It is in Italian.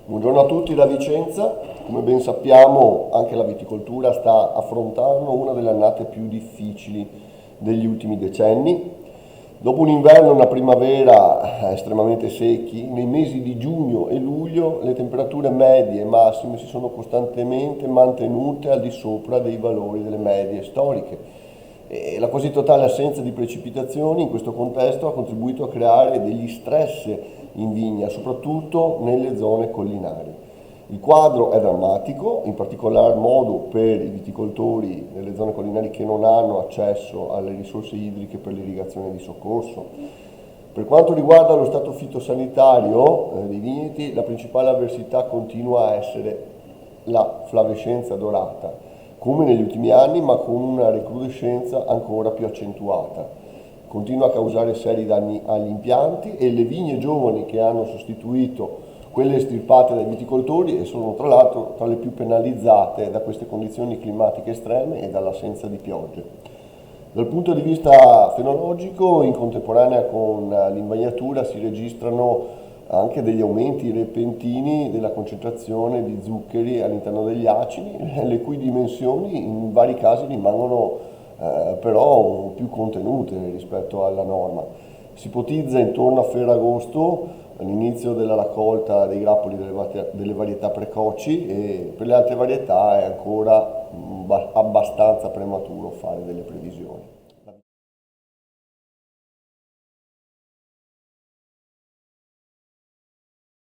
Buongiorno a tutti da Vicenza. Come ben sappiamo, anche la viticoltura sta affrontando una delle annate più difficili degli ultimi decenni. Dopo un inverno e una primavera estremamente secchi, nei mesi di giugno e luglio le temperature medie e massime si sono costantemente mantenute al di sopra dei valori delle medie storiche. E la quasi totale assenza di precipitazioni in questo contesto ha contribuito a creare degli stress in vigna, soprattutto nelle zone collinari. Il quadro è drammatico, in particolar modo per i viticoltori nelle zone collinari che non hanno accesso alle risorse idriche per l'irrigazione di soccorso. Per quanto riguarda lo stato fitosanitario dei vigneti, la principale avversità continua a essere la flavescenza dorata, come negli ultimi anni, ma con una recrudescenza ancora più accentuata. Continua a causare seri danni agli impianti e le vigne giovani che hanno sostituito quelle estirpate dai viticoltori e sono tra l'altro tra le più penalizzate da queste condizioni climatiche estreme e dall'assenza di piogge. Dal punto di vista fenologico, in contemporanea con l'invagnatura si registrano anche degli aumenti repentini della concentrazione di zuccheri all'interno degli acidi, le cui dimensioni in vari casi rimangono però più contenute rispetto alla norma. Si ipotizza intorno a Ferragosto all'inizio della raccolta dei grappoli delle varietà precoci e per le altre varietà è ancora abbastanza prematuro fare delle previsioni.